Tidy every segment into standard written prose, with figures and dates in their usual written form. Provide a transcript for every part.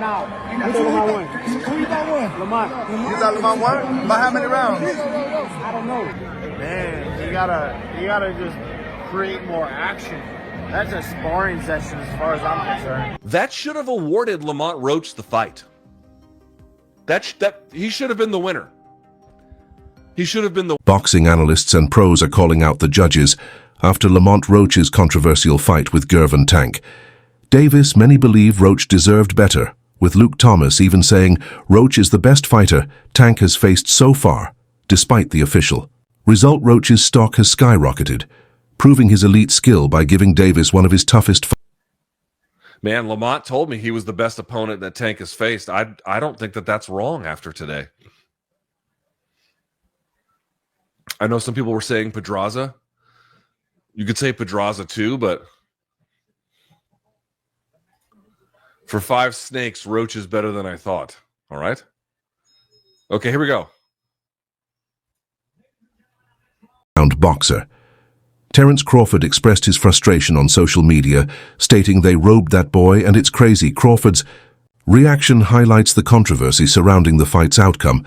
now. Who Lamont won? Who you thought won? Lamont. You thought Lamont won? By how many rounds? I don't know. Man, you gotta just create more action. That's a sparring session as far as I'm concerned. That should have awarded Lamont Roach the fight. That he should have been the winner. He should have been the... Boxing analysts and pros are calling out the judges after Lamont Roach's controversial fight with Gervonta Davis. Many believe Roach deserved better, with Luke Thomas even saying Roach is the best fighter Tank has faced so far, despite the official result. Roach's stock has skyrocketed, proving his elite skill by giving Davis one of his toughest fights. Man, Lamont told me he was the best opponent that Tank has faced. I don't think that that's wrong after today. I know some people were saying Pedraza. You could say Pedraza too, but for 5 snakes, Roach is better than I thought. All right? Okay, here we go. Boxer. Terence Crawford expressed his frustration on social media, stating they robed that boy and it's crazy. Crawford's reaction highlights the controversy surrounding the fight's outcome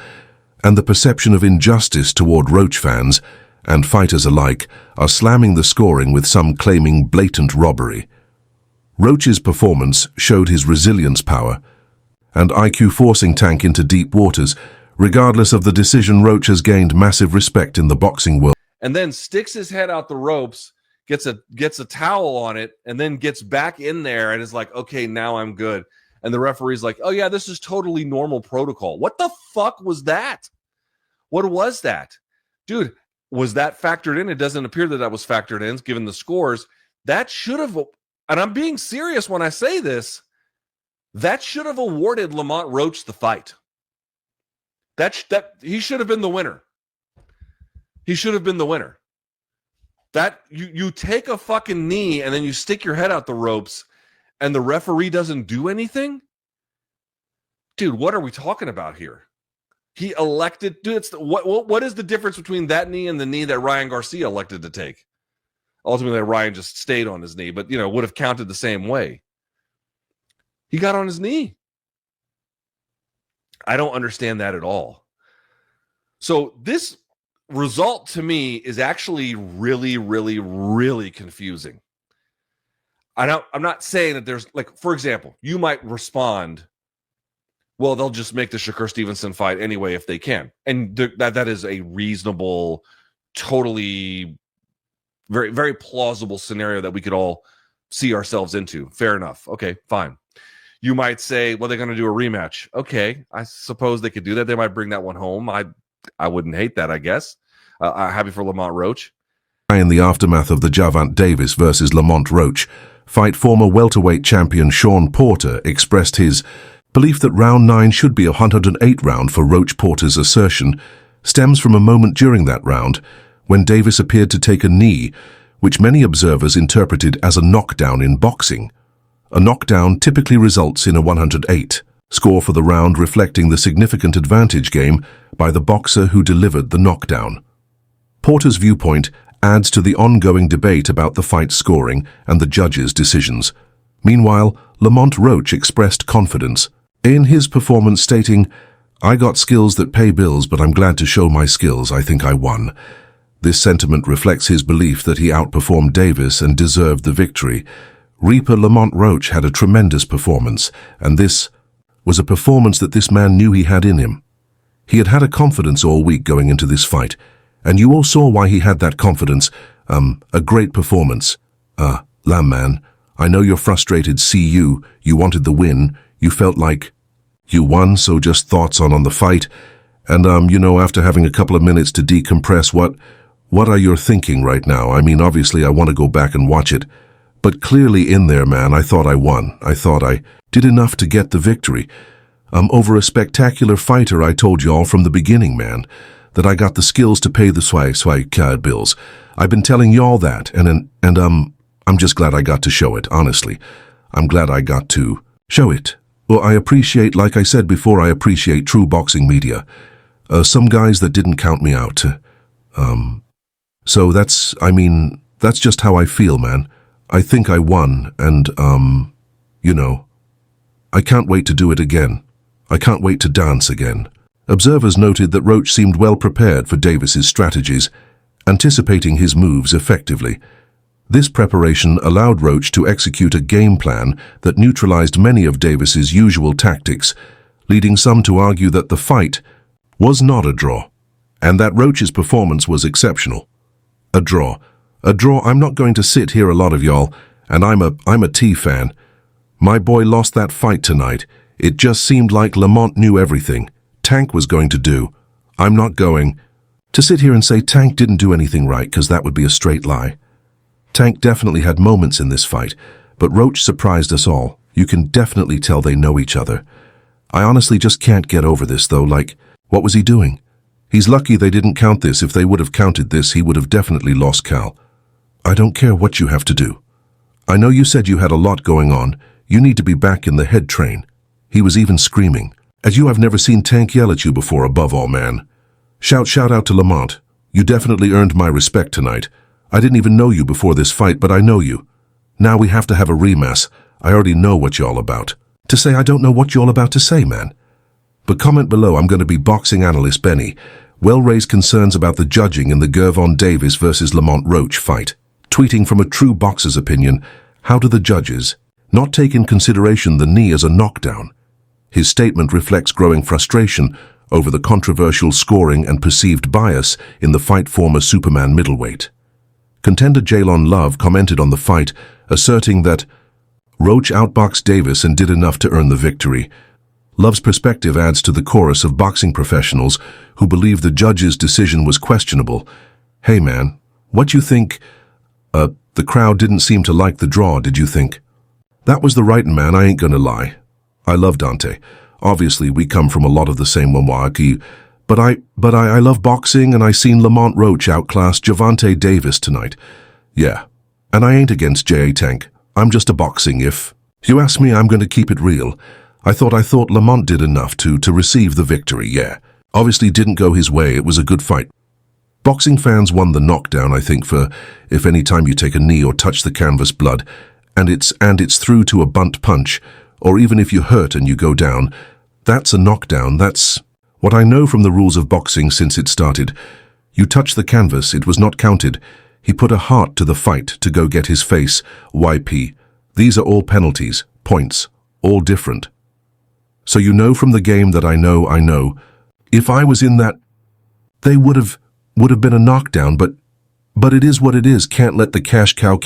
and the perception of injustice toward Roach. Fans and fighters alike are slamming the scoring, with some claiming blatant robbery. Roach's performance showed his resilience, power, and IQ, forcing Tank into deep waters. Regardless of the decision, Roach has gained massive respect in the boxing world. And then sticks his head out the ropes, gets a towel on it, and then gets back in there and is like, okay, now I'm good. And the referee's like, oh yeah, this is totally normal protocol. What the fuck was that? What was that? Dude, was that factored in? It doesn't appear that was factored in, given the scores. That should have, and I'm being serious when I say this, that should have awarded Lamont Roach the fight. That he should have been the winner. He should have been the winner. That you take a fucking knee and then you stick your head out the ropes and the referee doesn't do anything? Dude, what are we talking about here? He elected, dude, what is the difference between that knee and the knee that Ryan Garcia elected to take? Ultimately, Ryan just stayed on his knee, but, would have counted the same way. He got on his knee. I don't understand that at all. So this result to me is actually really, really, really confusing. I'm not saying that there's, like, for example, you might respond, well, they'll just make the Shakur Stevenson fight anyway if they can. And that is a reasonable, totally very, very plausible scenario that we could all see ourselves into. Fair enough. Okay, fine. You might say, well, they're going to do a rematch. Okay, I suppose they could do that. They might bring that one home. I wouldn't hate that, I guess. Happy for Lamont Roach. In the aftermath of the Gervonta Davis versus Lamont Roach fight, former welterweight champion Sean Porter expressed his belief that round 9 should be a 108 round for Roach. Porter's assertion stems from a moment during that round when Davis appeared to take a knee, which many observers interpreted as a knockdown in boxing. A knockdown typically results in a 108 score for the round, reflecting the significant advantage gained by the boxer who delivered the knockdown. Porter's viewpoint adds to the ongoing debate about the fight's scoring and the judges' decisions. Meanwhile, Lamont Roach expressed confidence in his performance, stating, "I got skills that pay bills, but I'm glad to show my skills. I think I won." This sentiment reflects his belief that he outperformed Davis and deserved the victory. Reaper Lamont Roach had a tremendous performance, and this was a performance that this man knew he had in him. He had a confidence all week going into this fight, and you all saw why he had that confidence. A great performance. Lam, man, I know you're frustrated. You wanted the win. You felt like you won, so just thoughts on the fight. And, after having a couple of minutes to decompress, what are you thinking right now? I mean, obviously I want to go back and watch it. But clearly in there, man, I thought I won. I thought I did enough to get the victory. Over a spectacular fighter. I told y'all from the beginning, man, that I got the skills to pay the swag card bills. I've been telling y'all that, and I'm just glad I got to show it, honestly. I'm glad I got to show it. Well, I appreciate, like I said before, I appreciate true boxing media. Some guys that didn't count me out. So that's just how I feel, man. I think I won, and, I can't wait to do it again. I can't wait to dance again. Observers noted that Roach seemed well prepared for Davis's strategies, anticipating his moves effectively. This preparation allowed Roach to execute a game plan that neutralized many of Davis's usual tactics, leading some to argue that the fight was not a draw, and that Roach's performance was exceptional. A draw. I'm not going to sit here, a lot of y'all, and I'm a T fan. My boy lost that fight tonight. It just seemed like Lamont knew everything. Tank was going to do. I'm not going to sit here and say Tank didn't do anything right, because that would be a straight lie. Tank definitely had moments in this fight, but Roach surprised us all. You can definitely tell they know each other. I honestly just can't get over this, though. Like, what was he doing? He's lucky they didn't count this. If they would have counted this, he would have definitely lost Cal. I don't care what you have to do. I know you said you had a lot going on. You need to be back in the head train. He was even screaming. As you, I've never seen Tank yell at you before, above all, man. Shout out to Lamont. You definitely earned my respect tonight. I didn't even know you before this fight, but I know you. Now we have to have a rematch. I already know what you're all about. To say I don't know what you're all about to say, man. But comment below. I'm going to be boxing analyst Benny. Well-raised concerns about the judging in the Gervonta Davis versus Lamont Roach fight. Tweeting from a true boxer's opinion, how do the judges not take in consideration the knee as a knockdown? His statement reflects growing frustration over the controversial scoring and perceived bias in the fight. Former Superman middleweight contender Jalon Love commented on the fight, asserting that Roach outboxed Davis and did enough to earn the victory. Love's perspective adds to the chorus of boxing professionals who believe the judge's decision was questionable. Hey man, what you think? The crowd didn't seem to like the draw, did you think? That was the right man, I ain't gonna lie. I love Dante. Obviously, we come from a lot of the same Milwaukee, but I love boxing, and I seen Lamont Roach outclass Gervonta Davis tonight. Yeah, and I ain't against J.A. Tank. I'm just a boxing. If you ask me, I'm gonna keep it real. I thought Lamont did enough to receive the victory, yeah. Obviously didn't go his way, it was a good fight. Boxing fans won the knockdown, I think, for if any time you take a knee or touch the canvas blood, and it's through to a bunt punch, or even if you hurt and you go down, that's a knockdown. That's what I know from the rules of boxing since it started. You touch the canvas, it was not counted. He put a heart to the fight to go get his face, YP. These are all penalties, points, all different. So you know from the game that I know. If I was in that, they would have been a knockdown, but it is what it is. Can't let the cash cow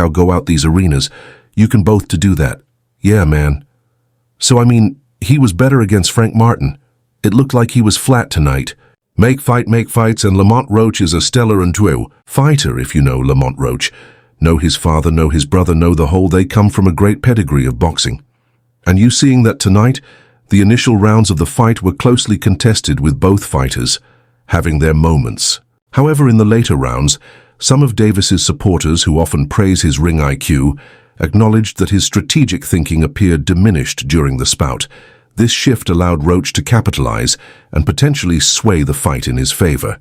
go out these arenas. You can both to do that. Yeah, man. So I mean, he was better against Frank Martin. It looked like he was flat tonight. Make fights, and Lamont Roach is a stellar and true fighter, if you know Lamont Roach. Know his father, know his brother, know the whole. They come from a great pedigree of boxing. And you seeing that tonight, the initial rounds of the fight were closely contested with both fighters having their moments. However, in the later rounds, some of Davis's supporters, who often praise his ring IQ, acknowledged that his strategic thinking appeared diminished during the spout. This shift allowed Roach to capitalize and potentially sway the fight in his favor.